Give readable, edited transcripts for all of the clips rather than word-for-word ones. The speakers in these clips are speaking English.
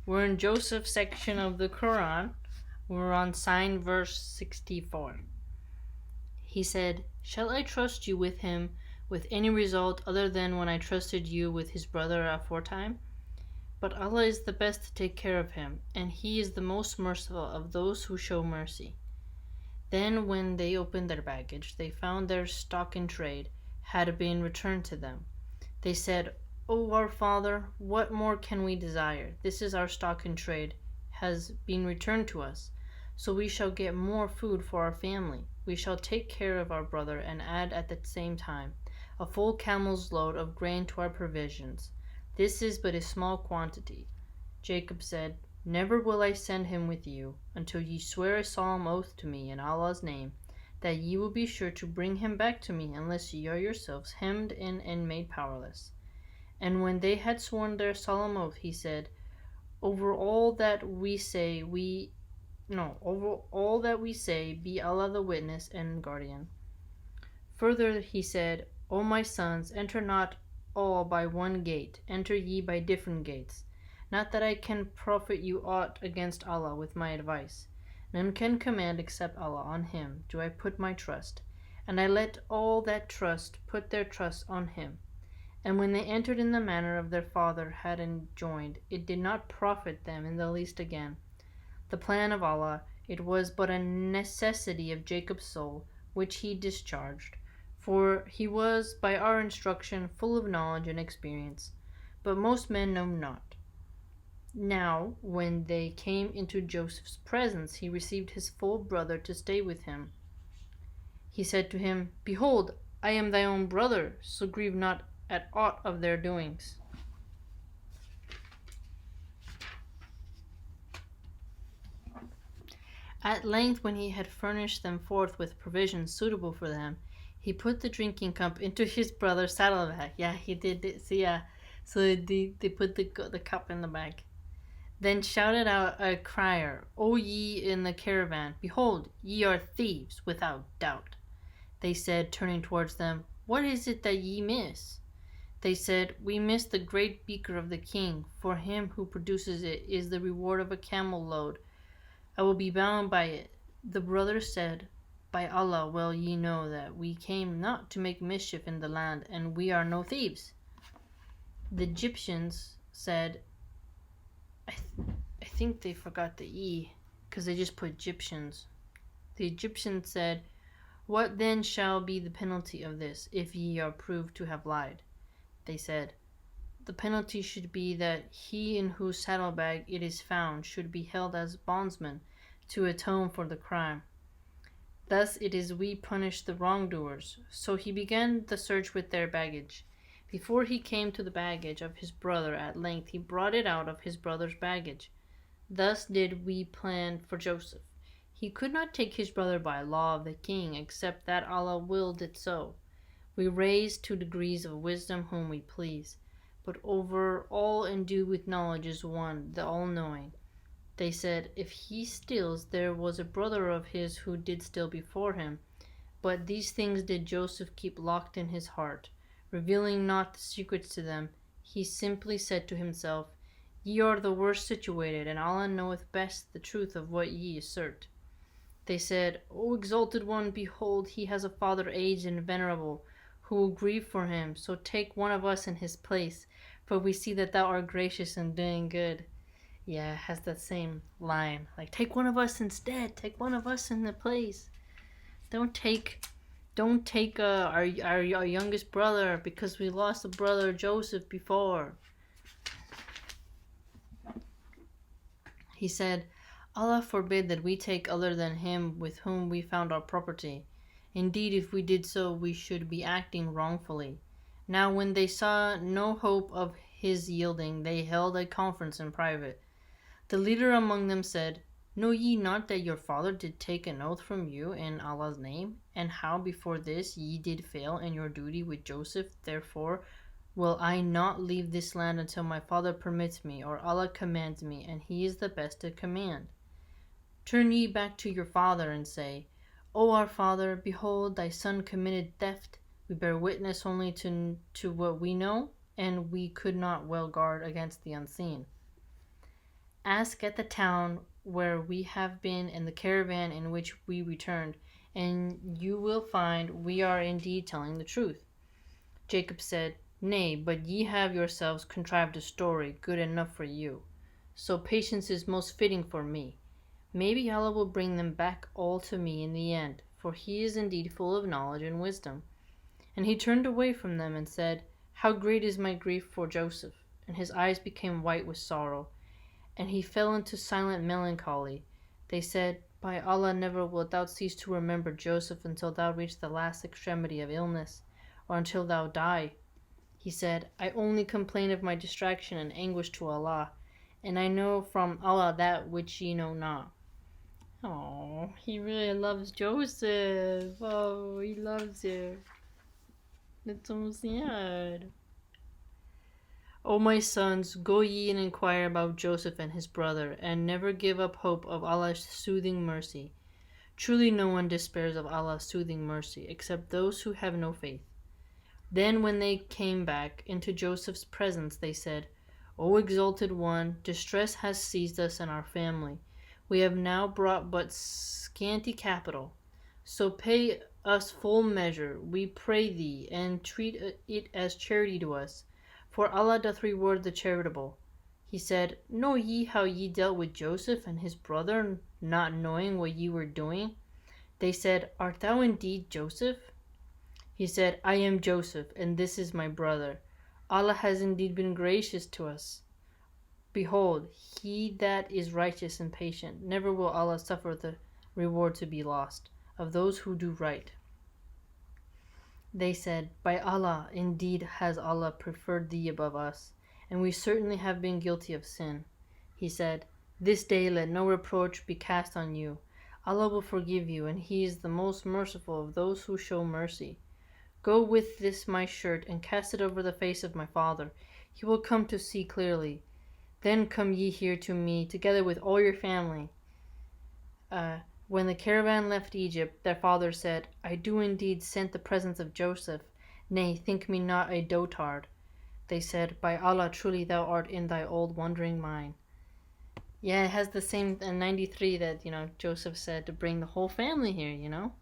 We're in Joseph's section of the Qur'an. We're on sign verse 64. He said, "Shall I trust you with him with any result other than when I trusted you with his brother aforetime? But Allah is the best to take care of him, and He is the most merciful of those who show mercy." Then when they opened their baggage, they found their stock in trade had been returned to them. They said, "O our father, what more can we desire? This is our stock in trade, has been returned to us, so we shall get more food for our family. We shall take care of our brother and add at the same time a full camel's load of grain to our provisions. This is but a small quantity." Jacob said, "Never will I send him with you, until ye swear a solemn oath to me in Allah's name, that ye will be sure to bring him back to me unless ye are yourselves hemmed in and made powerless." And when they had sworn their solemn oath, he said, Over all that we say, be Allah the witness and guardian." Further he said, "O my sons, enter not all by one gate, enter ye by different gates. Not that I can profit you aught against Allah with my advice. None can command except Allah. On him do I put my trust, and I let all that trust put their trust on him." And when they entered in the manner of their father had enjoined, it did not profit them in the least again. The plan of Allah, it was but a necessity of Jacob's soul, which he discharged, for he was, by our instruction, full of knowledge and experience. But most men know not. Now, when they came into Joseph's presence, he received his full brother to stay with him. He said to him, "Behold, I am thy own brother, so grieve not at aught of their doings." At length, when he had furnished them forth with provisions suitable for them, he put the drinking cup into his brother's saddlebag. Yeah, he did it. So they put the cup in the bag. Then shouted out a crier, "O ye in the caravan, behold, ye are thieves, without doubt." They said, turning towards them, "What is it that ye miss?" They said, "We miss the great beaker of the king. For him who produces it is the reward of a camel load. I will be bound by it." The brothers said, "By Allah, well ye know that we came not to make mischief in the land, and we are no thieves." The Egyptians said, I think they forgot the E, because they just put Egyptians. The Egyptians said, "What then shall be the penalty of this, if ye are proved to have lied?" They said, "The penalty should be that he in whose saddlebag it is found should be held as bondsman to atone for the crime. Thus it is we punish the wrongdoers." So he began the search with their baggage. Before he came to the baggage of his brother, at length he brought it out of his brother's baggage. Thus did we plan for Joseph. He could not take his brother by law of the king, except that Allah willed it so. We raise to degrees of wisdom whom we please, but over all endued with knowledge is one, the all-knowing. They said, "If he steals, there was a brother of his who did steal before him." But these things did Joseph keep locked in his heart, revealing not the secrets to them. He simply said to himself, "Ye are the worst situated, and Allah knoweth best the truth of what ye assert." They said, "O exalted one, behold, he has a father aged and venerable, who will grieve for him. So take one of us in his place, for we see that thou art gracious and doing good." Yeah, it has that same line. Like, take one of us instead. Take one of us in the place. Don't take our youngest brother, because we lost a brother Joseph before. He said, "Allah forbid that we take other than him with whom we found our property. Indeed, if we did so, we should be acting wrongfully." Now when they saw no hope of his yielding, they held a conference in private. The leader among them said, "Know ye not that your father did take an oath from you in Allah's name, and how before this ye did fail in your duty with Joseph? Therefore will I not leave this land until my father permits me, or Allah commands me, and he is the best to command. Turn ye back to your father and say, O our father, behold, thy son committed theft. We bear witness only to what we know, and we could not well guard against the unseen." Ask at the town where we have been and the caravan in which we returned, and you will find we are indeed telling the truth." Jacob said, "Nay, but ye have yourselves contrived a story good enough for you. So patience is most fitting for me. Maybe Allah will bring them back all to me in the end, for He is indeed full of knowledge and wisdom." And he turned away from them and said, "How great is my grief for Joseph!" And his eyes became white with sorrow, and he fell into silent melancholy. They said, "By Allah, never wilt thou cease to remember Joseph until thou reach the last extremity of illness, or until thou die." He said, "I only complain of my distraction and anguish to Allah, and I know from Allah that which ye know not." Oh, he really loves Joseph. Oh, he loves him. That's so sad. "O my sons, go ye and inquire about Joseph and his brother, and never give up hope of Allah's soothing mercy. Truly no one despairs of Allah's soothing mercy, except those who have no faith." Then when they came back into Joseph's presence, they said, "O exalted one, distress has seized us and our family. We have now brought but scanty capital. So pay us full measure, we pray thee, and treat it as charity to us, for Allah doth reward the charitable." He said, "Know ye how ye dealt with Joseph and his brother, not knowing what ye were doing?" They said, "Art thou indeed Joseph?" He said, "I am Joseph, and this is my brother. Allah has indeed been gracious to us. Behold, he that is righteous and patient, never will Allah suffer the reward to be lost of those who do right." They said, "By Allah, indeed has Allah preferred thee above us, and we certainly have been guilty of sin." He said, "This day let no reproach be cast on you. Allah will forgive you, and He is the most merciful of those who show mercy. Go with this my shirt and cast it over the face of my father. He will come to see clearly. Then come ye here to me, together with all your family." When the caravan left Egypt, their father said, "I do indeed scent the presence of Joseph. Nay, think me not a dotard." They said, "By Allah, truly thou art in thy old wandering mind." Yeah, it has the same 93 that, Joseph said to bring the whole family here.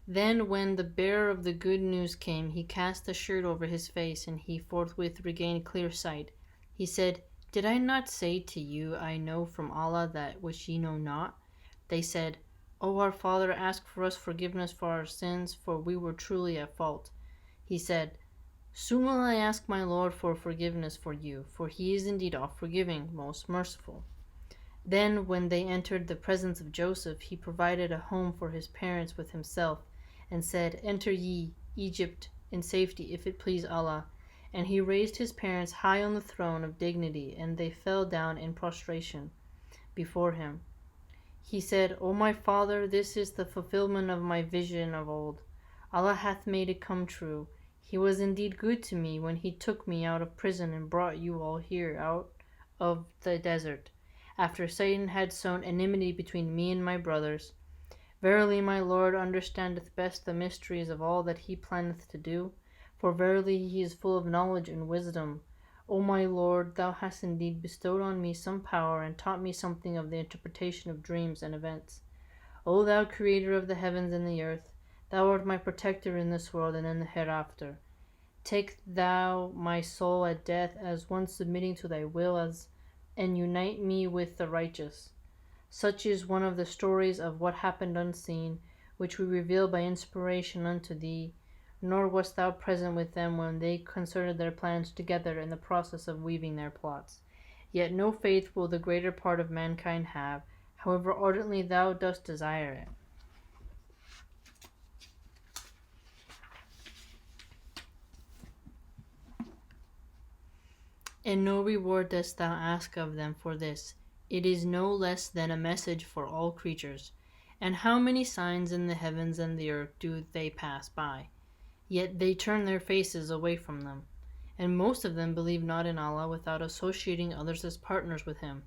Then when the bearer of the good news came, he cast the shirt over his face, and he forthwith regained clear sight. He said, "Did I not say to you, I know from Allah that which ye know not?" They said, "O our father, ask for us forgiveness for our sins, for we were truly at fault." He said, "Soon will I ask my Lord for forgiveness for you, for He is indeed oft forgiving, most merciful." Then when they entered the presence of Joseph, he provided a home for his parents with himself, and said, "Enter ye Egypt in safety, if it please Allah." And he raised his parents high on the throne of dignity, and they fell down in prostration before him. He said, "O my father, this is the fulfillment of my vision of old. Allah hath made it come true. He was indeed good to me when He took me out of prison and brought you all here out of the desert, after Satan had sown enmity between me and my brothers. Verily my Lord understandeth best the mysteries of all that He planneth to do, for verily He is full of knowledge and wisdom. O my Lord, Thou hast indeed bestowed on me some power, and taught me something of the interpretation of dreams and events. O Thou Creator of the heavens and the earth, Thou art my protector in this world and in the hereafter. Take Thou my soul at death as one submitting to Thy will, and unite me with the righteous." Such is one of the stories of what happened unseen, which we reveal by inspiration unto thee, nor wast thou present with them when they concerted their plans together in the process of weaving their plots. Yet no faith will the greater part of mankind have, however ardently thou dost desire it. And no reward dost thou ask of them for this. It is no less than a message for all creatures. And how many signs in the heavens and the earth do they pass by? Yet they turn their faces away from them. And most of them believe not in Allah without associating others as partners with Him.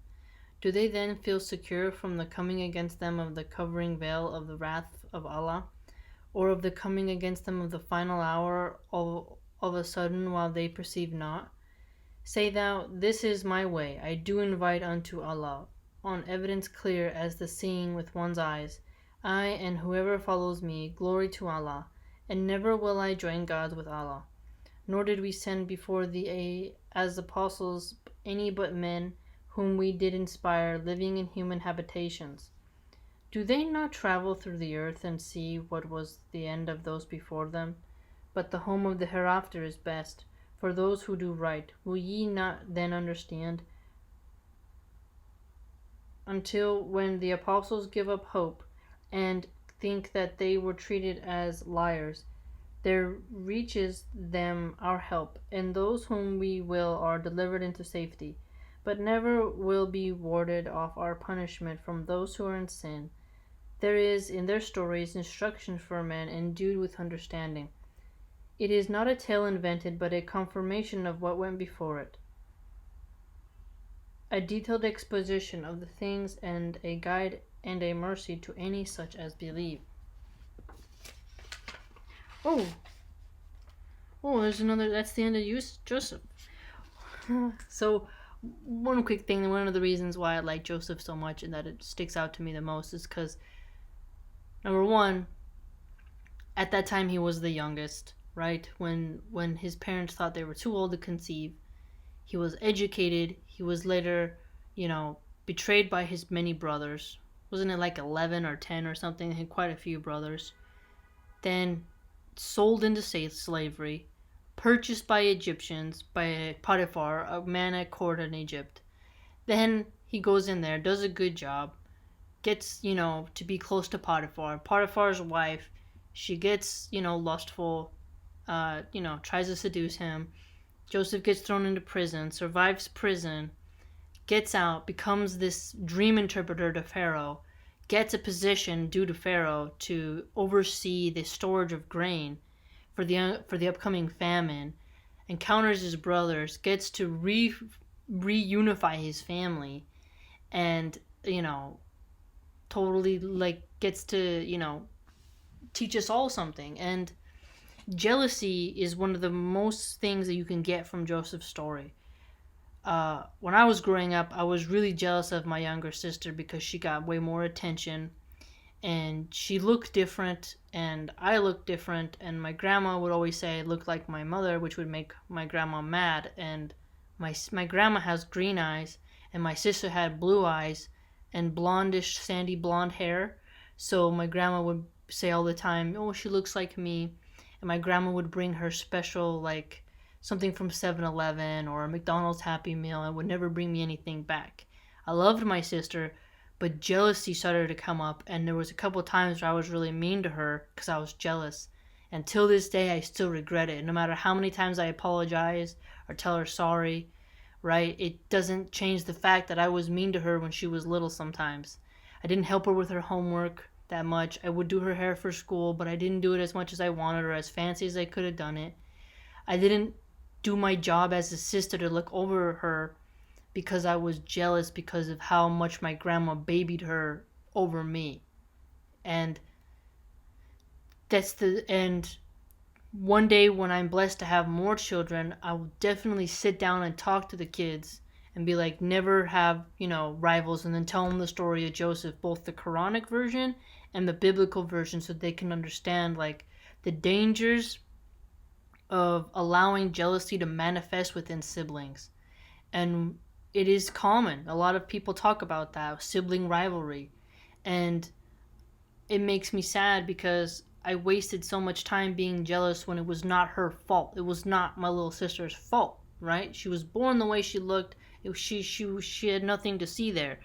Do they then feel secure from the coming against them of the covering veil of the wrath of Allah, or of the coming against them of the final hour, of a sudden while they perceive not? Say thou, This is my way, I do invite unto Allah, on evidence clear as the seeing with one's eyes. I and whoever follows me, glory to Allah, and never will I join gods with Allah. Nor did we send before thee as apostles any but men whom we did inspire, living in human habitations. Do they not travel through the earth and see what was the end of those before them? But the home of the hereafter is best, for those who do right. Will ye not then understand? Until when the apostles give up hope, and think that they were treated as liars, there reaches them our help, and those whom we will are delivered into safety, but never will be warded off our punishment from those who are in sin. There is in their stories instruction for men endued with understanding. It is not a tale invented, but a confirmation of what went before it, a detailed exposition of the things, and a guide and a mercy to any such as believe. Oh, there's another. That's the end of Joseph. So, one quick thing, one of the reasons why I like Joseph so much and that it sticks out to me the most is because, number one, at that time he was the youngest, right? When his parents thought they were too old to conceive, he was educated. He was later, betrayed by his many brothers. Wasn't it like 11 or 10 or something? He had quite a few brothers. Then sold into slavery, purchased by Egyptians, by Potiphar, a man at court in Egypt. Then he goes in there, does a good job, gets, to be close to Potiphar. Potiphar's wife, she gets, lustful, tries to seduce him. Joseph gets thrown into prison, survives prison, gets out, becomes this dream interpreter to Pharaoh, gets a position due to Pharaoh to oversee the storage of grain for the upcoming famine, encounters his brothers, gets to reunify his family, and totally gets to teach us all something. And jealousy is one of the most things that you can get from Joseph's story. When I was growing up, I was really jealous of my younger sister because she got way more attention, and she looked different, and I looked different, and my grandma would always say I looked like my mother, which would make my grandma mad. And my grandma has green eyes, and my sister had blue eyes and blondish, sandy blonde hair. So my grandma would say all the time, "Oh, she looks like me." And my grandma would bring her special, something from 7-Eleven or a McDonald's Happy Meal, and would never bring me anything back. I loved my sister, but jealousy started to come up, and there was a couple times where I was really mean to her because I was jealous. And till this day, I still regret it. No matter how many times I apologize or tell her sorry, right? It doesn't change the fact that I was mean to her when she was little sometimes. I didn't help her with her homework that much. I would do her hair for school, but I didn't do it as much as I wanted or as fancy as I could have done it. I didn't do my job as a sister to look over her because I was jealous because of how much my grandma babied her over me. And one day when I'm blessed to have more children, I will definitely sit down and talk to the kids and be like, never have, rivals, and then tell them the story of Joseph, both the Quranic version and the biblical version, so they can understand the dangers of allowing jealousy to manifest within siblings. And it is common. A lot of people talk about that, sibling rivalry. And it makes me sad because I wasted so much time being jealous when it was not her fault. It was not my little sister's fault, right? She was born the way she looked. She had nothing to see there.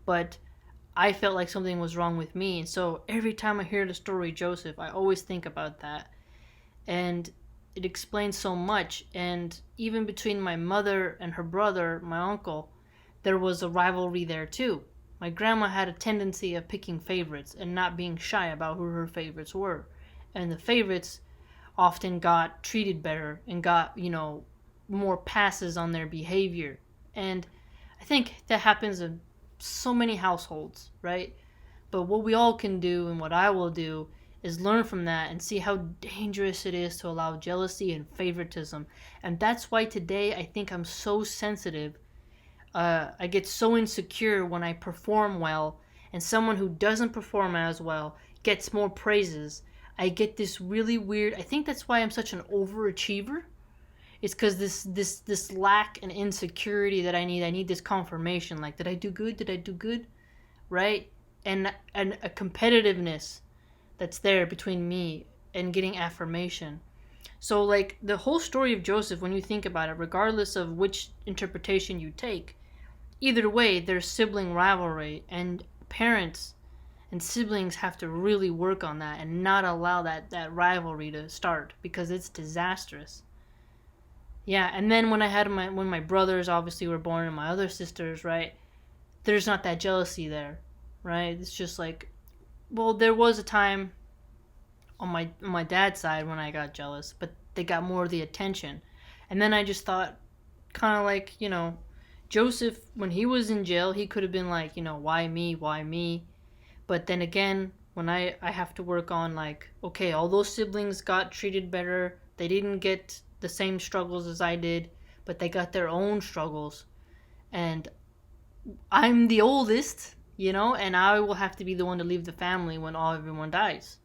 But I felt like something was wrong with me. And so every time I hear the story of Joseph, I always think about that. And it explains so much. And even between my mother and her brother, my uncle, there was a rivalry there too. My grandma had a tendency of picking favorites and not being shy about who her favorites were. And the favorites often got treated better and got, more passes on their behavior. And I think that happens in so many households, right? But what we all can do and what I will do is learn from that and see how dangerous it is to allow jealousy and favoritism. And that's why today I think I'm so sensitive. I get so insecure when I perform well, and someone who doesn't perform as well gets more praises. I get this really weird. I think that's why I'm such an overachiever. It's because this lack and insecurity that I need. I need this confirmation. Like, did I do good? Did I do good? Right? And a competitiveness that's there between me and getting affirmation. So, like, the whole story of Joseph, when you think about it, regardless of which interpretation you take, either way, there's sibling rivalry, and parents and siblings have to really work on that and not allow that rivalry to start, because it's disastrous. Yeah, and then when my brothers obviously were born and my other sisters, right, there's not that jealousy there, right? It's just like, well, there was a time on my dad's side when I got jealous, but they got more of the attention. And then I just thought, kind of like, Joseph, when he was in jail, he could have been like, why me? Why me? But then again, when I have to work on, like, okay, all those siblings got treated better. They didn't get the same struggles as I did, but they got their own struggles. And I'm the oldest, and I will have to be the one to leave the family when everyone dies,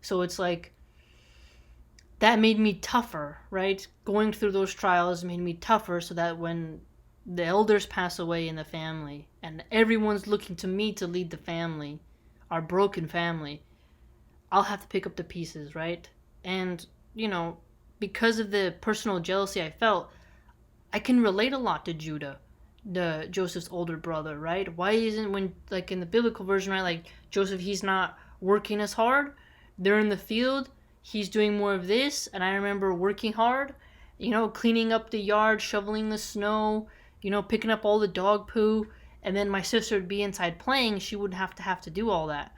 So it's like, that made me tougher, right? Going through those trials made me tougher, so that when the elders pass away in the family and everyone's looking to me to lead the family, our broken family, I'll have to pick up the pieces, right? And, because of the personal jealousy I felt, I can relate a lot to Judah, Joseph's older brother, right? Why isn't, when, like, in the biblical version, right, like, Joseph, he's not working as hard. They're in the field. He's doing more of this. And I remember working hard, cleaning up the yard, shoveling the snow, picking up all the dog poo. And then my sister would be inside playing. She wouldn't have to do all that,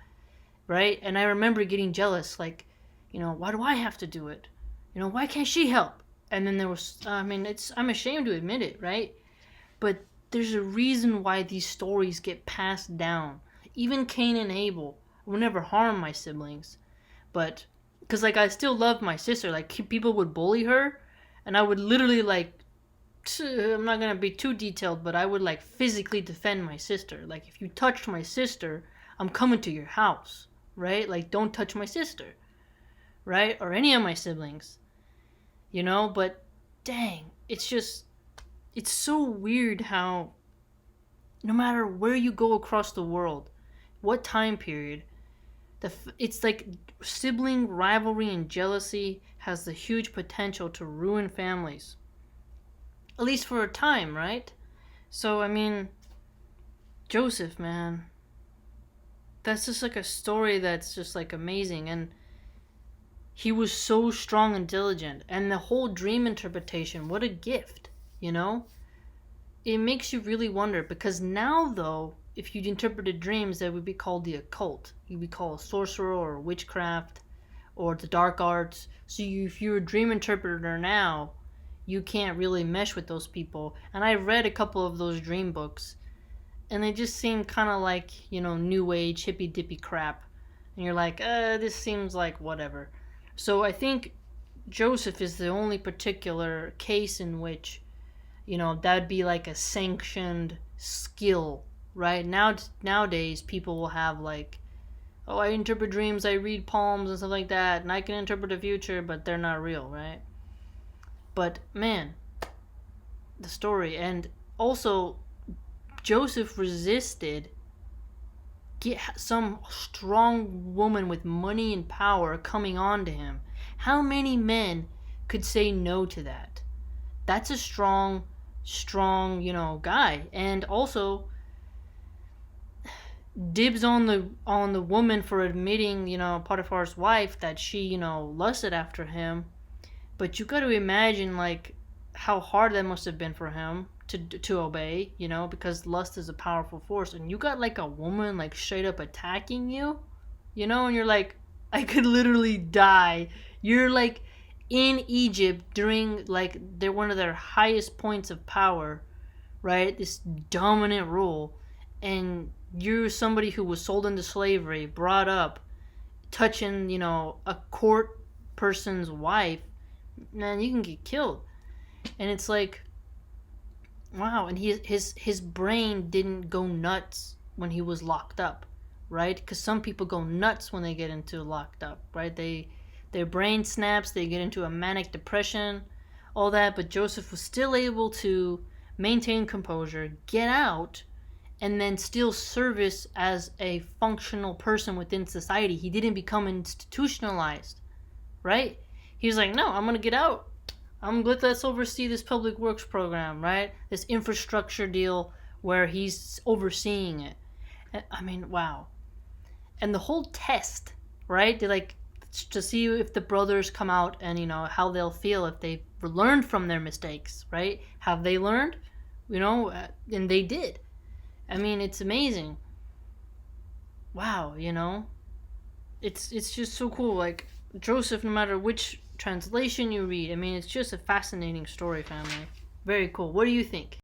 right? And I remember getting jealous, like, why do I have to do it? Why can't she help? And then there was, I'm ashamed to admit it, right? But there's a reason why these stories get passed down. Even Cain and Abel would never harm my siblings. But, because, like, I still loved my sister. Like, people would bully her, and I would literally, like, I'm not going to be too detailed, but I would, like, physically defend my sister. Like, if you touched my sister, I'm coming to your house, right? Like, don't touch my sister, right? Or any of my siblings, But, dang, it's so weird how no matter where you go across the world, what time period, it's like sibling rivalry and jealousy has the huge potential to ruin families. At least for a time, right? So, Joseph, man, that's just like a story that's just like amazing. And he was so strong and diligent. And the whole dream interpretation, what a gift, It makes you really wonder, because now, though, if you interpreted dreams, that would be called the occult. You'd be called sorcerer or witchcraft or the dark arts. So if you're a dream interpreter now, you can't really mesh with those people. And I read a couple of those dream books, and they just seem kind of like, new age, hippy dippy crap. And you're like, this seems like whatever. So I think Joseph is the only particular case in which, that'd be like a sanctioned skill, right? Nowadays, people will have, like, oh, I interpret dreams, I read palms and stuff like that, and I can interpret the future, but they're not real, right? But, man, the story. And also, Joseph resisted some strong woman with money and power coming on to him. How many men could say no to that? That's a strong, guy. And also, dibs on the woman for admitting, Potiphar's wife, that she, lusted after him. But you got to imagine, like, how hard that must have been for him to obey, because lust is a powerful force. And you got, like, a woman, like, straight up attacking you, and you're like, I could literally die. You're, like, in Egypt during, like, they're one of their highest points of power, right? This dominant rule. And you're somebody who was sold into slavery, brought up touching, you know, a court person's wife, man, you can get killed. And it's like, wow. And his brain didn't go nuts when he was locked up, right? Because some people go nuts when they get into locked up, right? Their brain snaps, they get into a manic depression, all that. But Joseph was still able to maintain composure, get out, and then still service as a functional person within society. He didn't become institutionalized, right? He was like, no, I'm gonna get out. Let's oversee this public works program, right? This infrastructure deal where he's overseeing it. I mean, wow. And the whole test, right? They like to see if the brothers come out and, you know, how they'll feel if they learned from their mistakes, right? Have they learned? You know, and they did. I mean, it's amazing. Wow, you know, it's just so cool. Like Joseph, no matter which translation you read, I mean, it's just a fascinating story, family. Very cool. What do you think?